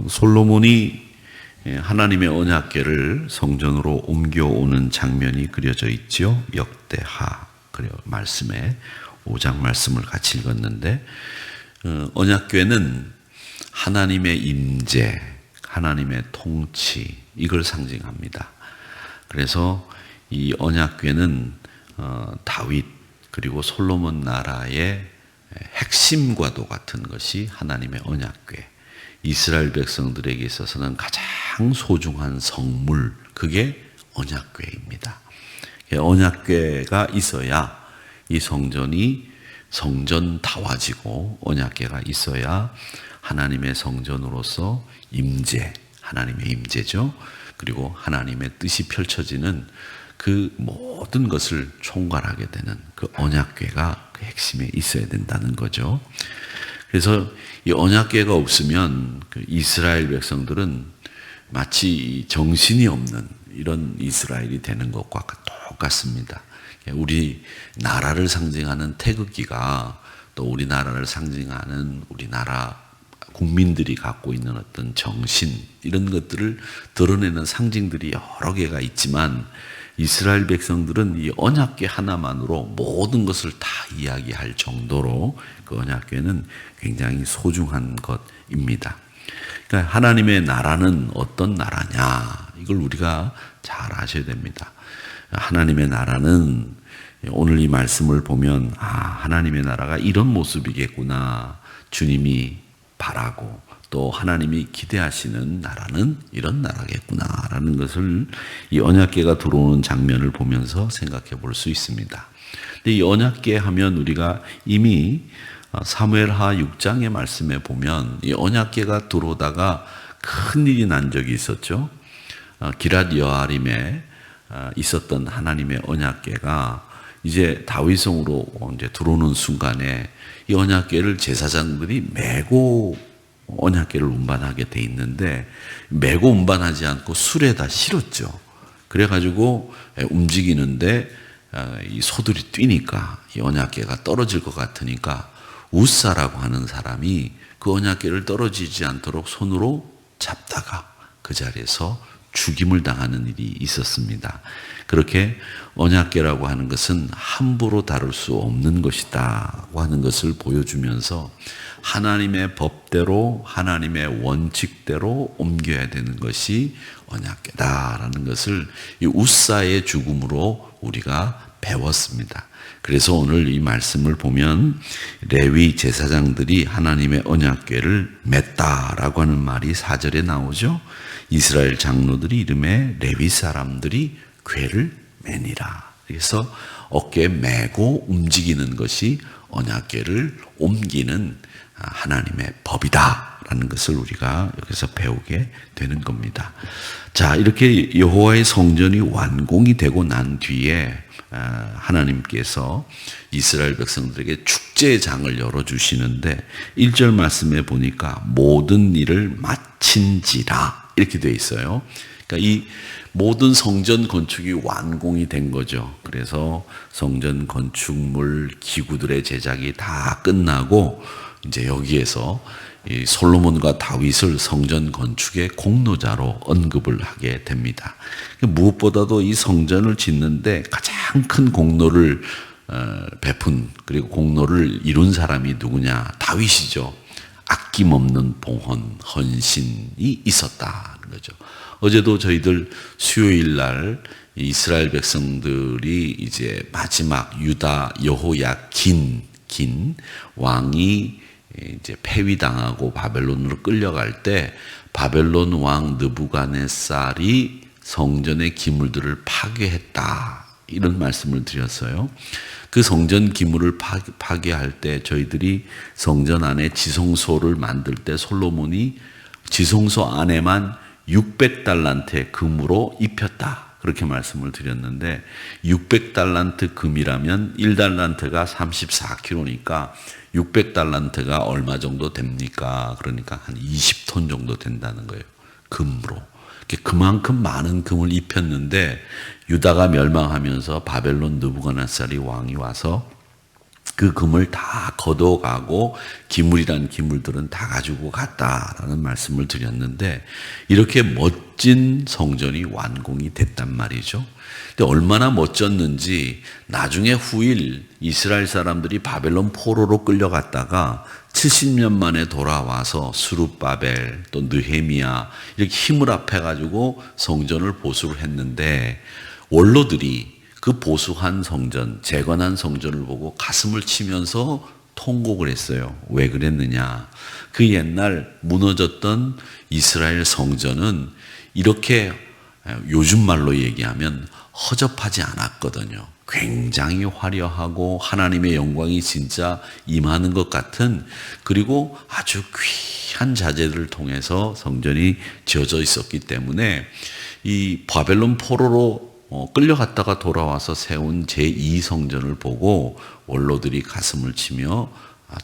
솔로몬이 하나님의 언약궤를 성전으로 옮겨오는 장면이 그려져 있죠. 역대하 말씀에 5장 말씀을 같이 읽었는데, 언약궤는 하나님의 임재, 하나님의 통치, 이걸 상징합니다. 그래서 이 언약궤는 다윗 그리고 솔로몬 나라의 핵심과도 같은 것이 하나님의 언약궤, 이스라엘 백성들에게 있어서는 가장 소중한 성물, 그게 언약궤입니다. 언약궤가 있어야 이 성전이 성전다워지고, 언약궤가 있어야 하나님의 성전으로서 임재, 하나님의 임재죠. 그리고 하나님의 뜻이 펼쳐지는 그 모든 것을 총괄하게 되는 그 언약궤가 그 핵심에 있어야 된다는 거죠. 그래서 이 언약궤가 없으면 그 이스라엘 백성들은 마치 정신이 없는 이런 이스라엘이 되는 것과 똑같습니다. 우리 나라를 상징하는 태극기가 또 우리나라를 상징하는 우리나라 국민들이 갖고 있는 어떤 정신, 이런 것들을 드러내는 상징들이 여러 개가 있지만, 이스라엘 백성들은 이 언약궤 하나만으로 모든 것을 다 이야기할 정도로 그 언약궤는 굉장히 소중한 것입니다. 그러니까 하나님의 나라는 어떤 나라냐, 이걸 우리가 잘 아셔야 됩니다. 하나님의 나라는 오늘 이 말씀을 보면 하나님의 나라가 이런 모습이겠구나, 주님이 바라고 또 하나님이 기대하시는 나라는 이런 나라겠구나라는 것을 이 언약궤가 들어오는 장면을 보면서 생각해 볼 수 있습니다. 근데 이 언약궤 하면 우리가 이미 사무엘하 6장의 말씀에 보면 이 언약궤가 들어오다가 큰 일이 난 적이 있었죠. 기럇 여아림에 있었던 하나님의 언약궤가 이제 다윗성으로 이제 들어오는 순간에 이 언약궤를 제사장들이 메고 언약궤를 운반하게 돼 있는데, 메고 운반하지 않고 술에다 실었죠. 그래가지고 움직이는데 이 소들이 뛰니까 이 언약궤가 떨어질 것 같으니까 우사라고 하는 사람이 그 언약궤를 떨어지지 않도록 손으로 잡다가 그 자리에서 죽임을 당하는 일이 있었습니다. 그렇게 언약궤라고 하는 것은 함부로 다룰 수 없는 것이다고 하는 것을 보여주면서 하나님의 법대로, 하나님의 원칙대로 옮겨야 되는 것이 언약궤다라는 것을 이 우사의 죽음으로 우리가 배웠습니다. 그래서 오늘 이 말씀을 보면 레위 제사장들이 하나님의 언약궤를 맸다라고 하는 말이 4절에 나오죠. 이스라엘 장로들이 이름에 레위 사람들이 궤를 매니라. 그래서 어깨에 메고 움직이는 것이 언약궤를 옮기는 하나님의 법이다라는 것을 우리가 여기서 배우게 되는 겁니다. 자, 이렇게 여호와의 성전이 완공이 되고 난 뒤에 하나님께서 이스라엘 백성들에게 축제의 장을 열어주시는데 1절 말씀에 보니까 모든 일을 마친지라 이렇게 되어 있어요. 그러니까 이 모든 성전 건축이 완공이 된 거죠. 그래서 성전 건축물 기구들의 제작이 다 끝나고 이제 여기에서 이 솔로몬과 다윗을 성전 건축의 공로자로 언급을 하게 됩니다. 무엇보다도 이 성전을 짓는데 가장 큰 공로를 베푼, 그리고 공로를 이룬 사람이 누구냐? 다윗이죠. 아낌없는 봉헌, 헌신이 있었다는 거죠. 어제도 저희들 수요일 날 이스라엘 백성들이 이제 마지막 유다 여호야긴 왕이 이제 폐위당하고 바벨론으로 끌려갈 때 바벨론 왕 느부갓네살이 성전의 기물들을 파괴했다, 이런 말씀을 드렸어요. 그 성전 기물을 파괴할 때 저희들이 성전 안에 지성소를 만들 때 솔로몬이 지성소 안에만 600달란트의 금으로 입혔다, 그렇게 말씀을 드렸는데 600달란트 금이라면 1달란트가 34kg니까 600달란트가 얼마 정도 됩니까? 그러니까 한 20톤 정도 된다는 거예요. 금으로. 그만큼 많은 금을 입혔는데 유다가 멸망하면서 바벨론 느부갓네살이 왕이 와서 그 금을 다 걷어가고 기물이란 기물들은 다 가지고 갔다라는 말씀을 드렸는데, 이렇게 멋진 성전이 완공이 됐단 말이죠. 근데 얼마나 멋졌는지 나중에 후일 이스라엘 사람들이 바벨론 포로로 끌려갔다가 70년 만에 돌아와서 스룹바벨 또 느헤미야 이렇게 힘을 합해가지고 성전을 보수를 했는데, 원로들이 그 보수한 성전, 재건한 성전을 보고 가슴을 치면서 통곡을 했어요. 왜 그랬느냐? 그 옛날 무너졌던 이스라엘 성전은 이렇게 요즘 말로 얘기하면 허접하지 않았거든요. 굉장히 화려하고 하나님의 영광이 진짜 임하는 것 같은, 그리고 아주 귀한 자재들을 통해서 성전이 지어져 있었기 때문에 이 바벨론 포로로 끌려갔다가 돌아와서 세운 제2성전을 보고 원로들이 가슴을 치며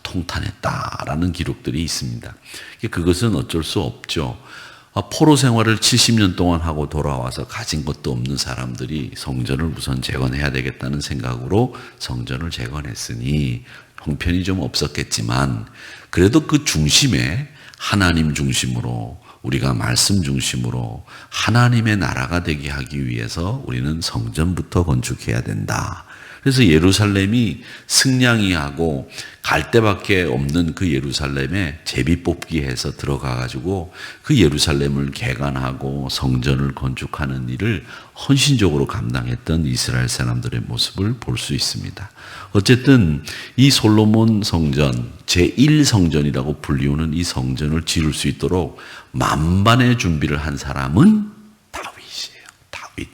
통탄했다라는 기록들이 있습니다. 그것은 어쩔 수 없죠. 포로 생활을 70년 동안 하고 돌아와서 가진 것도 없는 사람들이 성전을 우선 재건해야 되겠다는 생각으로 성전을 재건했으니 형편이 좀 없었겠지만, 그래도 그 중심에 하나님 중심으로, 우리가 말씀 중심으로 하나님의 나라가 되게 하기 위해서 우리는 성전부터 건축해야 된다. 그래서 예루살렘이 승냥이하고 갈대밖에 없는 그 예루살렘에 제비 뽑기 해서 들어가가지고 그 예루살렘을 개간하고 성전을 건축하는 일을 헌신적으로 감당했던 이스라엘 사람들의 모습을 볼 수 있습니다. 어쨌든 이 솔로몬 성전, 제1성전이라고 불리우는 이 성전을 지을 수 있도록 만반의 준비를 한 사람은 다윗이에요. 다윗.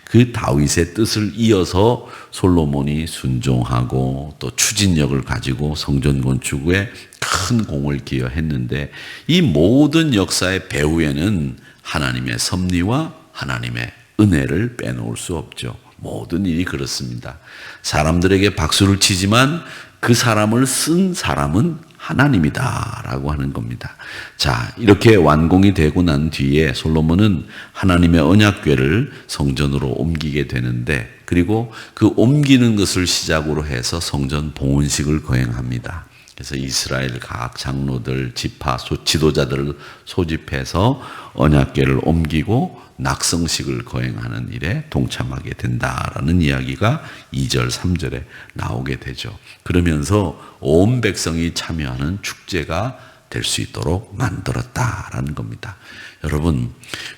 그 다윗의 뜻을 이어서 솔로몬이 순종하고 또 추진력을 가지고 성전 건축에 큰 공을 기여했는데, 이 모든 역사의 배후에는 하나님의 섭리와 하나님의 은혜를 빼놓을 수 없죠. 모든 일이 그렇습니다. 사람들에게 박수를 치지만 그 사람을 쓴 사람은 하나님이다라고 하는 겁니다. 자, 이렇게 완공이 되고 난 뒤에 솔로몬은 하나님의 언약궤를 성전으로 옮기게 되는데, 그리고 그 옮기는 것을 시작으로 해서 성전 봉헌식을 거행합니다. 그래서 이스라엘 각 장로들, 지파, 지도자들을 소집해서 언약궤를 옮기고 낙성식을 거행하는 일에 동참하게 된다라는 이야기가 2절, 3절에 나오게 되죠. 그러면서 온 백성이 참여하는 축제가 될 수 있도록 만들었다라는 겁니다. 여러분,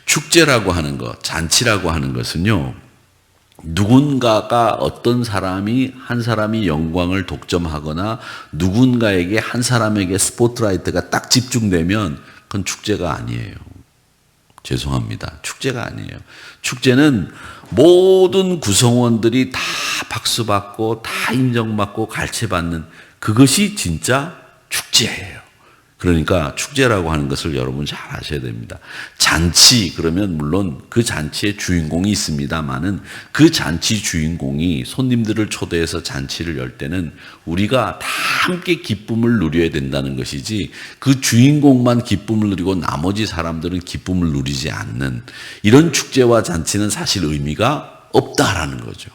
축제라고 하는 것, 잔치라고 하는 것은요, 누군가가 어떤 사람이 한 사람이 영광을 독점하거나 누군가에게 한 사람에게 스포트라이트가 딱 집중되면 그건 축제가 아니에요. 죄송합니다. 축제가 아니에요. 축제는 모든 구성원들이 다 박수받고 다 인정받고 갈채받는, 그것이 진짜 축제예요. 그러니까 축제라고 하는 것을 여러분 잘 아셔야 됩니다. 잔치 그러면 물론 그 잔치의 주인공이 있습니다만은, 그 잔치 주인공이 손님들을 초대해서 잔치를 열 때는 우리가 다 함께 기쁨을 누려야 된다는 것이지, 그 주인공만 기쁨을 누리고 나머지 사람들은 기쁨을 누리지 않는 이런 축제와 잔치는 사실 의미가 없다라는 거죠.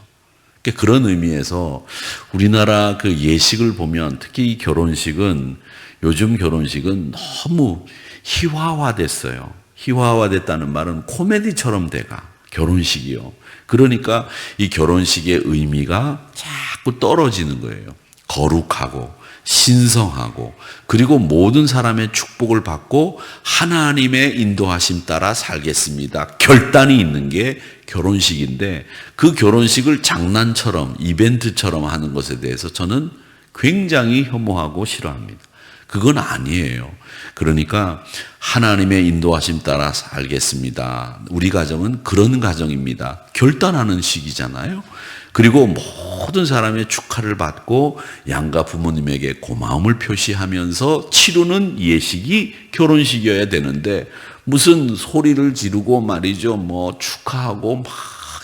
그런 의미에서 우리나라 그 예식을 보면, 특히 이 결혼식은, 요즘 결혼식은 너무 희화화됐어요. 희화화됐다는 말은 코미디처럼 돼가, 결혼식이요. 그러니까 이 결혼식의 의미가 자꾸 떨어지는 거예요. 거룩하고 신성하고, 그리고 모든 사람의 축복을 받고 하나님의 인도하심 따라 살겠습니다, 결단이 있는 게 결혼식인데, 그 결혼식을 장난처럼 이벤트처럼 하는 것에 대해서 저는 굉장히 혐오하고 싫어합니다. 그건 아니에요. 그러니까 하나님의 인도하심 따라 살겠습니다, 우리 가정은 그런 가정입니다, 결단하는 시기잖아요. 그리고 모든 사람의 축하를 받고 양가 부모님에게 고마움을 표시하면서 치르는 예식이 결혼식이어야 되는데, 무슨 소리를 지르고 말이죠, 뭐 축하하고 막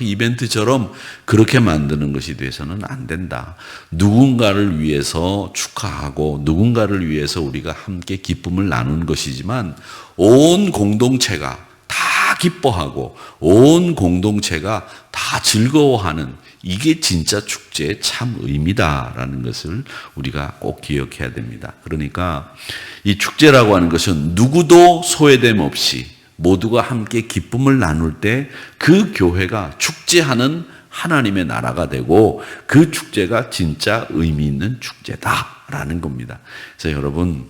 이벤트처럼 그렇게 만드는 것이 돼서는 안 된다. 누군가를 위해서 축하하고 누군가를 위해서 우리가 함께 기쁨을 나누는 것이지만, 온 공동체가 다 기뻐하고 온 공동체가 다 즐거워하는 이게 진짜 축제의 참 의미다라는 것을 우리가 꼭 기억해야 됩니다. 그러니까 이 축제라고 하는 것은 누구도 소외됨 없이 모두가 함께 기쁨을 나눌 때 그 교회가 축제하는 하나님의 나라가 되고 그 축제가 진짜 의미 있는 축제다라는 겁니다. 그래서 여러분,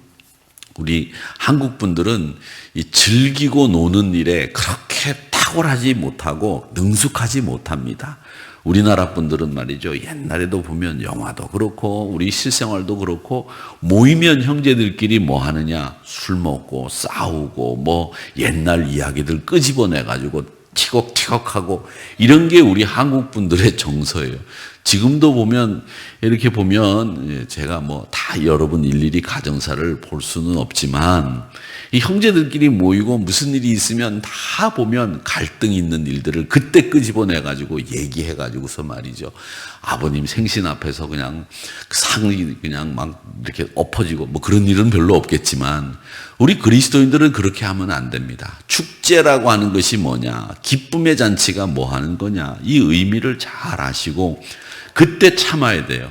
우리 한국 분들은 이 즐기고 노는 일에 그렇게 탁월하지 못하고 능숙하지 못합니다. 우리나라 분들은 말이죠, 옛날에도 보면 영화도 그렇고 우리 실생활도 그렇고 모이면 형제들끼리 뭐 하느냐, 술 먹고 싸우고 뭐 옛날 이야기들 끄집어내 가지고 티격태격하고 이런 게 우리 한국 분들의 정서예요. 지금도 보면 이렇게 보면 제가 뭐 다 여러분 일일이 가정사를 볼 수는 없지만 이 형제들끼리 모이고 무슨 일이 있으면 다 보면 갈등 있는 일들을 그때 끄집어내 가지고 얘기해 가지고서 말이죠. 아버님 생신 앞에서 그냥 상이 그냥 막 이렇게 엎어지고 뭐 그런 일은 별로 없겠지만 우리 그리스도인들은 그렇게 하면 안 됩니다. 축제라고 하는 것이 뭐냐, 기쁨의 잔치가 뭐 하는 거냐, 이 의미를 잘 아시고 그때 참아야 돼요.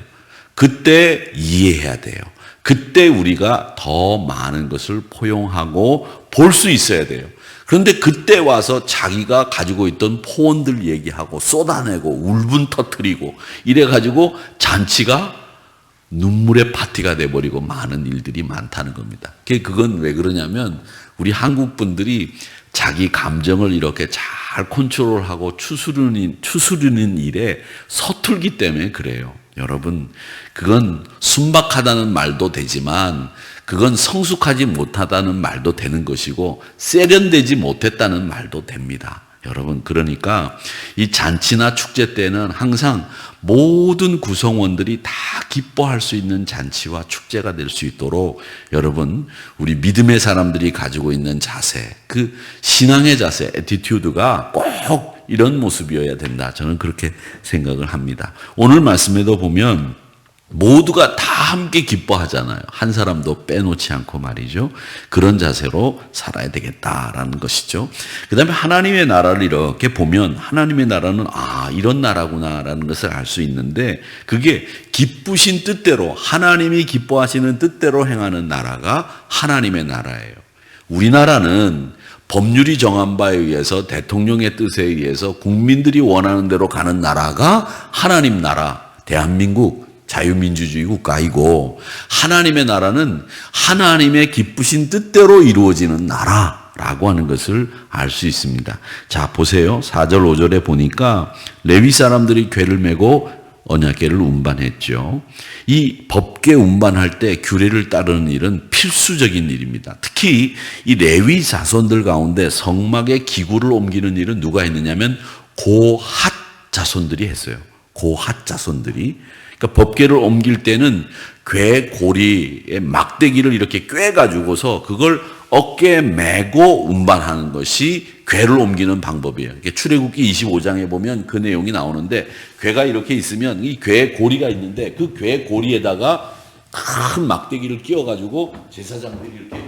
그때 이해해야 돼요. 그때 우리가 더 많은 것을 포용하고 볼 수 있어야 돼요. 그런데 그때 와서 자기가 가지고 있던 포원들 얘기하고 쏟아내고 울분 터뜨리고 이래가지고 잔치가 눈물의 파티가 돼버리고 많은 일들이 많다는 겁니다. 그건 왜 그러냐면 우리 한국 분들이 자기 감정을 이렇게 잘 컨트롤하고 추스르는 일에 서툴기 때문에 그래요. 여러분, 그건 순박하다는 말도 되지만 그건 성숙하지 못하다는 말도 되는 것이고 세련되지 못했다는 말도 됩니다. 여러분, 그러니까 이 잔치나 축제 때는 항상 모든 구성원들이 다 기뻐할 수 있는 잔치와 축제가 될 수 있도록 여러분, 우리 믿음의 사람들이 가지고 있는 자세, 그 신앙의 자세, 애티튜드가 꼭 이런 모습이어야 된다. 저는 그렇게 생각을 합니다. 오늘 말씀에도 보면 모두가 다 함께 기뻐하잖아요. 한 사람도 빼놓지 않고 말이죠. 그런 자세로 살아야 되겠다라는 것이죠. 그 다음에 하나님의 나라를 이렇게 보면 하나님의 나라는 이런 나라구나라는 것을 알 수 있는데 그게 기쁘신 뜻대로 하나님이 기뻐하시는 뜻대로 행하는 나라가 하나님의 나라예요. 우리나라는 법률이 정한 바에 의해서 대통령의 뜻에 의해서 국민들이 원하는 대로 가는 나라가 하나님 나라, 대한민국 자유민주주의 국가이고 하나님의 나라는 하나님의 기쁘신 뜻대로 이루어지는 나라라고 하는 것을 알 수 있습니다. 자, 보세요. 4절 5절에 보니까 레위 사람들이 궤를 메고 언약궤를 운반했죠. 이 법궤 운반할 때 규례를 따르는 일은 필수적인 일입니다. 특히 이 레위 자손들 가운데 성막의 기구를 옮기는 일은 누가 했느냐면 고핫 자손들이 했어요. 고핫 자손들이. 그러니까 법궤를 옮길 때는 궤 고리에 막대기를 이렇게 꿰가지고서 그걸 어깨에 메고 운반하는 것이 궤를 옮기는 방법이에요. 출애굽기 25장에 보면 그 내용이 나오는데 궤가 이렇게 있으면 이 궤 고리가 있는데 그 궤 고리에다가 큰 막대기를 끼워가지고 제사장들이 이렇게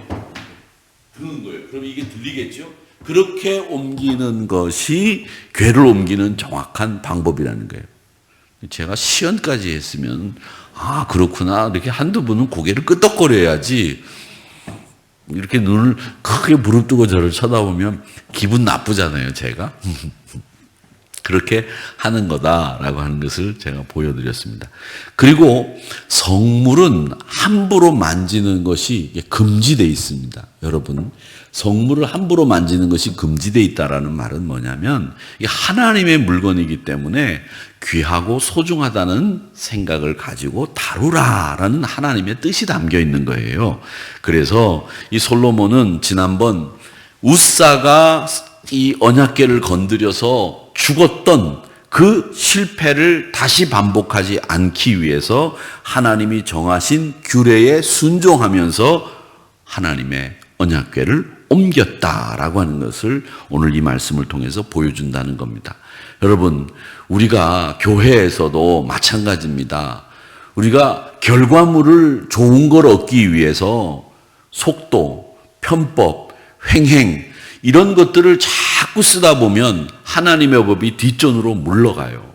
드는 거예요. 그럼 이게 들리겠죠? 그렇게 옮기는 것이 궤를 옮기는 정확한 방법이라는 거예요. 제가 시연까지 했으면 그렇구나 이렇게 한두 분은 고개를 끄덕거려야지 이렇게 눈을 크게 부릅뜨고 저를 쳐다보면 기분 나쁘잖아요, 제가. 그렇게 하는 거다라고 하는 것을 제가 보여드렸습니다. 그리고 성물은 함부로 만지는 것이 금지되어 있습니다. 여러분, 성물을 함부로 만지는 것이 금지되어 있다라는 말은 뭐냐면 이게 하나님의 물건이기 때문에 귀하고 소중하다는 생각을 가지고 다루라라는 하나님의 뜻이 담겨 있는 거예요. 그래서 이 솔로몬은 지난번 웃사가 이 언약궤를 건드려서 죽었던 그 실패를 다시 반복하지 않기 위해서 하나님이 정하신 규례에 순종하면서 하나님의 언약궤를 옮겼다라고 하는 것을 오늘 이 말씀을 통해서 보여준다는 겁니다. 여러분, 우리가 교회에서도 마찬가지입니다. 우리가 결과물을 좋은 걸 얻기 위해서 속도, 편법, 횡행 이런 것들을 자꾸 쓰다 보면 하나님의 법이 뒷전으로 물러가요.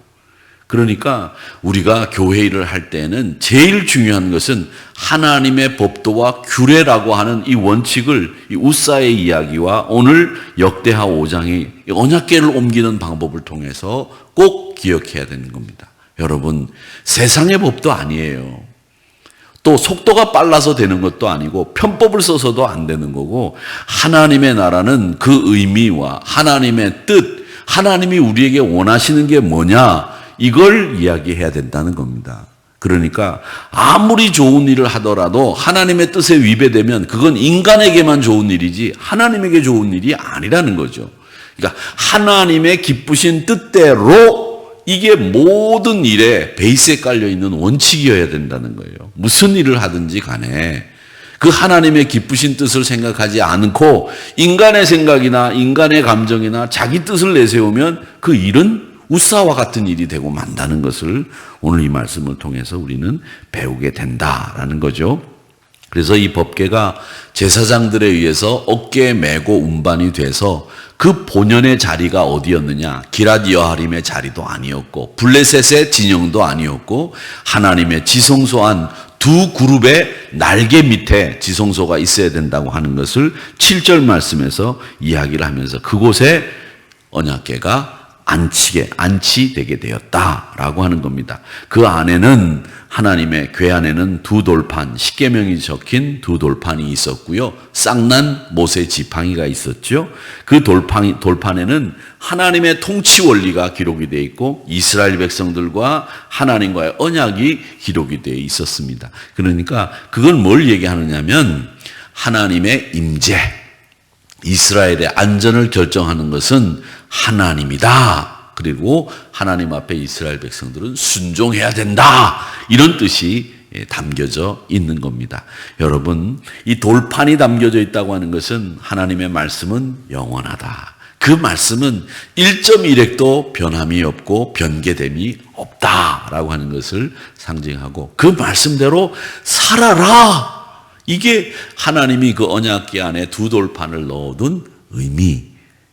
그러니까 우리가 교회 일을 할 때는 제일 중요한 것은 하나님의 법도와 규례라고 하는 이 원칙을, 이 우사의 이야기와 오늘 역대하 5장의 언약궤를 옮기는 방법을 통해서 꼭 기억해야 되는 겁니다. 여러분, 세상의 법도 아니에요. 또 속도가 빨라서 되는 것도 아니고 편법을 써서도 안 되는 거고, 하나님의 나라는 그 의미와 하나님의 뜻, 하나님이 우리에게 원하시는 게 뭐냐, 이걸 이야기해야 된다는 겁니다. 그러니까 아무리 좋은 일을 하더라도 하나님의 뜻에 위배되면 그건 인간에게만 좋은 일이지 하나님에게 좋은 일이 아니라는 거죠. 그러니까 하나님의 기쁘신 뜻대로 이게 모든 일에 베이스에 깔려있는 원칙이어야 된다는 거예요. 무슨 일을 하든지 간에 그 하나님의 기쁘신 뜻을 생각하지 않고 인간의 생각이나 인간의 감정이나 자기 뜻을 내세우면 그 일은 우사와 같은 일이 되고 만다는 것을 오늘 이 말씀을 통해서 우리는 배우게 된다라는 거죠. 그래서 이 법궤가 제사장들에 의해서 어깨에 메고 운반이 돼서 그 본연의 자리가 어디였느냐, 기럇 여하림의 자리도 아니었고 블레셋의 진영도 아니었고 하나님의 지성소한 두 그룹의 날개 밑에 지성소가 있어야 된다고 하는 것을 7절 말씀에서 이야기를 하면서 그곳에 언약궤가 안치되게 되었다라고 하는 겁니다. 그 안에는 하나님의 궤 안에는 두 돌판, 십계명이 적힌 두 돌판이 있었고요. 쌍난 모세 지팡이가 있었죠. 그 돌판에는 하나님의 통치 원리가 기록이 되어 있고 이스라엘 백성들과 하나님과의 언약이 기록이 되어 있었습니다. 그러니까 그건 뭘 얘기하느냐면 하나님의 임재, 이스라엘의 안전을 결정하는 것은 하나님이다. 그리고 하나님 앞에 이스라엘 백성들은 순종해야 된다. 이런 뜻이 담겨져 있는 겁니다. 여러분, 이 돌판이 담겨져 있다고 하는 것은 하나님의 말씀은 영원하다. 그 말씀은 1.1핵도 변함이 없고 변개됨이 없다라고 하는 것을 상징하고 그 말씀대로 살아라. 이게 하나님이 그 언약궤 안에 두 돌판을 넣어둔 의미,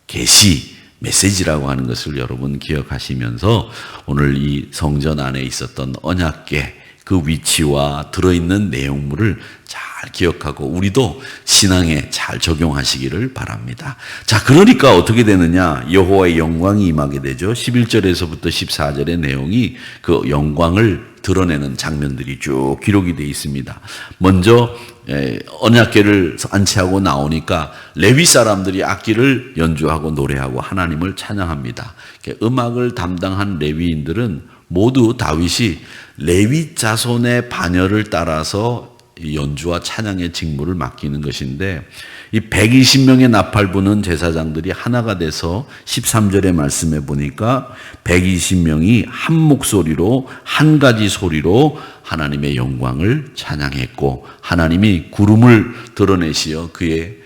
계시, 메시지라고 하는 것을 여러분 기억하시면서 오늘 이 성전 안에 있었던 언약궤 그 위치와 들어있는 내용물을 잘 기억하고 우리도 신앙에 잘 적용하시기를 바랍니다. 자, 그러니까 어떻게 되느냐? 여호와의 영광이 임하게 되죠. 11절에서부터 14절의 내용이 그 영광을 드러내는 장면들이 쭉 기록이 되어 있습니다. 먼저 언약궤를 안치하고 나오니까 레위 사람들이 악기를 연주하고 노래하고 하나님을 찬양합니다. 음악을 담당한 레위인들은 모두 다윗이 레위 자손의 반열을 따라서 연주와 찬양의 직무를 맡기는 것인데 이 120명의 나팔 부는 제사장들이 하나가 돼서 13절의 말씀에 보니까 120명이 한 목소리로 한 가지 소리로 하나님의 영광을 찬양했고 하나님이 구름을 드러내시어 그의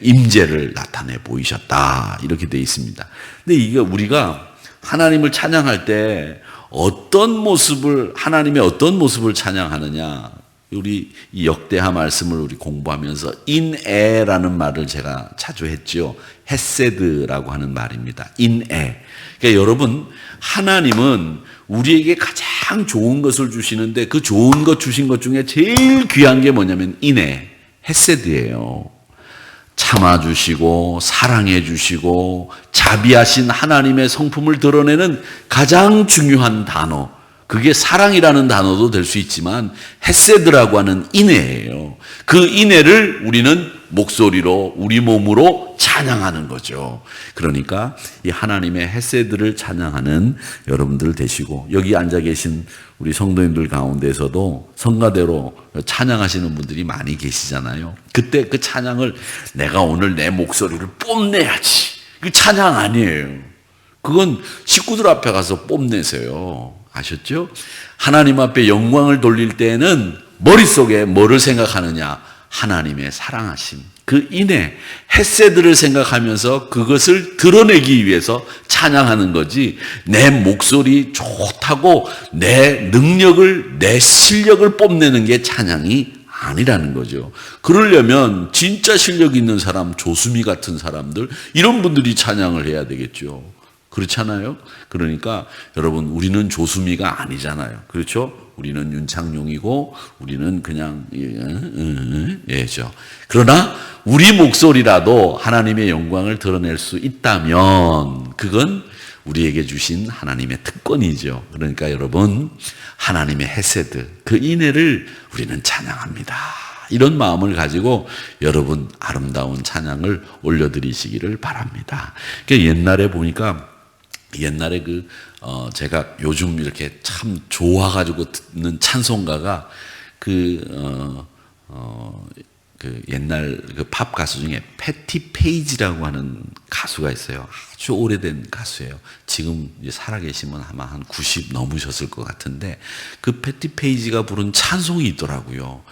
임재를 나타내 보이셨다. 이렇게 되어 있습니다. 근데 이게 우리가 하나님을 찬양할 때 하나님의 어떤 모습을 찬양하느냐, 우리 이 역대하 말씀을 우리 공부하면서 인애라는 말을 제가 자주 했죠. 헤세드라고 하는 말입니다. 인애. 그러니까 여러분, 하나님은 우리에게 가장 좋은 것을 주시는데 그 좋은 것 주신 것 중에 제일 귀한 게 뭐냐면 인애, 헤세드예요. 참아주시고 사랑해주시고 자비하신 하나님의 성품을 드러내는 가장 중요한 단어, 그게 사랑이라는 단어도 될 수 있지만 헤세드라고 하는 인애예요. 그 인애를 우리는 목소리로 우리 몸으로 찬양하는 거죠. 그러니까 이 하나님의 헤세드를 찬양하는 여러분들 되시고 여기 앉아 계신 우리 성도님들 가운데서도 성가대로 찬양하시는 분들이 많이 계시잖아요. 그때 그 찬양을 내가 오늘 내 목소리를 뽐내야지. 그 찬양 아니에요. 그건 식구들 앞에 가서 뽐내세요. 아셨죠? 하나님 앞에 영광을 돌릴 때에는 머릿속에 뭐를 생각하느냐? 하나님의 사랑하심, 그 인애, 헤세드를 생각하면서 그것을 드러내기 위해서 찬양하는 거지 내 목소리 좋다고 내 능력을, 내 실력을 뽐내는 게 찬양이 아니라는 거죠. 그러려면 진짜 실력 있는 사람, 조수미 같은 사람들, 이런 분들이 찬양을 해야 되겠죠. 그렇잖아요. 그러니까 여러분 우리는 조수미가 아니잖아요. 그렇죠? 우리는 윤창용이고 우리는 그냥 예죠. 그러나 우리 목소리라도 하나님의 영광을 드러낼 수 있다면 그건 우리에게 주신 하나님의 특권이죠. 그러니까 여러분 하나님의 헤세드 그 인애를 우리는 찬양합니다. 이런 마음을 가지고 여러분 아름다운 찬양을 올려드리시기를 바랍니다. 그러니까 옛날에 보니까 옛날에 제가 요즘 이렇게 참 좋아가지고 듣는 찬송가가 옛날 팝 가수 중에 패티 페이지라고 하는 가수가 있어요. 아주 오래된 가수예요. 지금 이제 살아계시면 아마 한 90 넘으셨을 것 같은데 그 패티 페이지가 부른 찬송이 있더라고요.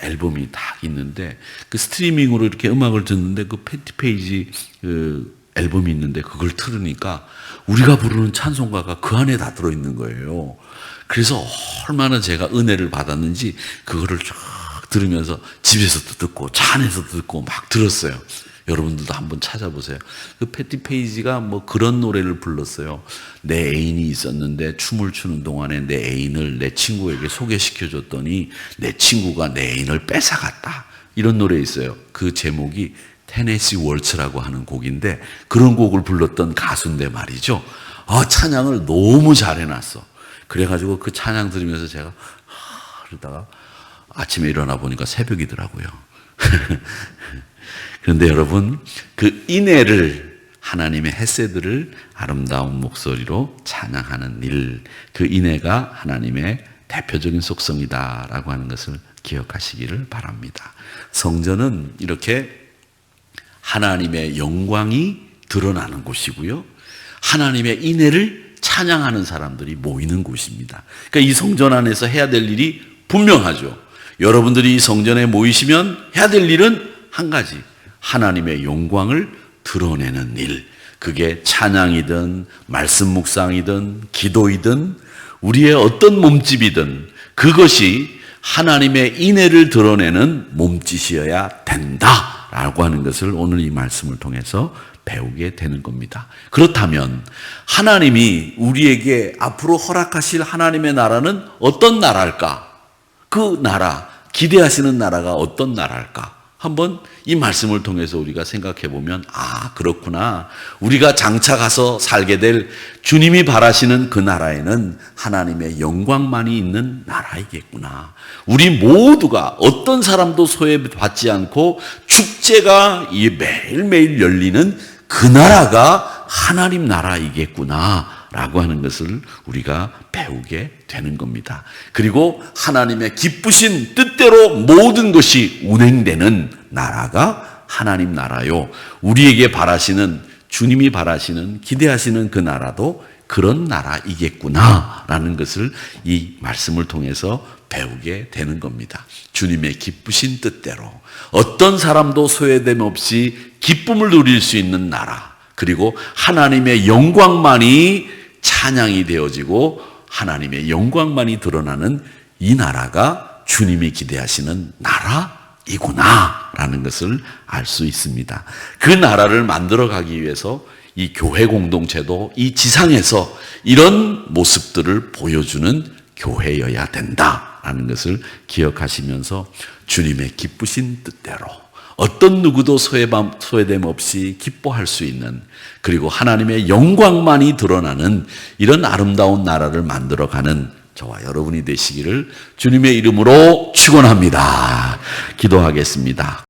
앨범이 딱 있는데 그 스트리밍으로 이렇게 음악을 듣는데 그 패티 페이지 앨범이 있는데 그걸 틀으니까 우리가 부르는 찬송가가 그 안에 다 들어있는 거예요. 그래서 얼마나 제가 은혜를 받았는지 그거를 쫙 들으면서 집에서도 듣고 차 안에서도 듣고 막 들었어요. 여러분들도 한번 찾아보세요. 그 패티 페이지가 뭐 그런 노래를 불렀어요. 내 애인이 있었는데 춤을 추는 동안에 내 애인을 내 친구에게 소개시켜줬더니 내 친구가 내 애인을 뺏어갔다. 이런 노래 있어요. 그 제목이 테네시 월츠라고 하는 곡인데 그런 곡을 불렀던 가수인데 말이죠. 찬양을 너무 잘 해놨어. 그래가지고 그 찬양 들으면서 제가 그러다가 아침에 일어나 보니까 새벽이더라고요. 그런데 여러분 그 인애를 하나님의 헤세드를 아름다운 목소리로 찬양하는 일, 그 인애가 하나님의 대표적인 속성이다라고 하는 것을 기억하시기를 바랍니다. 성전은 이렇게 하나님의 영광이 드러나는 곳이고요. 하나님의 인애를 찬양하는 사람들이 모이는 곳입니다. 그러니까 이 성전 안에서 해야 될 일이 분명하죠. 여러분들이 이 성전에 모이시면 해야 될 일은 한 가지. 하나님의 영광을 드러내는 일. 그게 찬양이든 말씀 묵상이든 기도이든 우리의 어떤 몸짓이든 그것이 하나님의 인애를 드러내는 몸짓이어야 된다라고 하는 것을 오늘 이 말씀을 통해서 배우게 되는 겁니다. 그렇다면 하나님이 우리에게 앞으로 허락하실 하나님의 나라는 어떤 나라일까? 그 나라, 기대하시는 나라가 어떤 나라일까? 한번 이 말씀을 통해서 우리가 생각해 보면 그렇구나. 우리가 장차 가서 살게 될 주님이 바라시는 그 나라에는 하나님의 영광만이 있는 나라이겠구나. 우리 모두가 어떤 사람도 소외받지 않고 축제가 매일매일 열리는 그 나라가 하나님 나라이겠구나 라고 하는 것을 우리가 배우게 되는 겁니다. 그리고 하나님의 기쁘신 뜻대로 모든 것이 운행되는 나라가 하나님 나라요. 우리에게 바라시는 주님이 바라시는 기대하시는 그 나라도 그런 나라이겠구나 라는 것을 이 말씀을 통해서 배우게 되는 겁니다. 주님의 기쁘신 뜻대로 어떤 사람도 소외됨 없이 기쁨을 누릴 수 있는 나라, 그리고 하나님의 영광만이 찬양이 되어지고 하나님의 영광만이 드러나는 이 나라가 주님이 기대하시는 나라이구나 라는 것을 알 수 있습니다. 그 나라를 만들어가기 위해서 이 교회 공동체도 이 지상에서 이런 모습들을 보여주는 교회여야 된다라는 것을 기억하시면서 주님의 기쁘신 뜻대로 어떤 누구도 소외됨 없이 기뻐할 수 있는, 그리고 하나님의 영광만이 드러나는 이런 아름다운 나라를 만들어가는 저와 여러분이 되시기를 주님의 이름으로 축원합니다. 기도하겠습니다.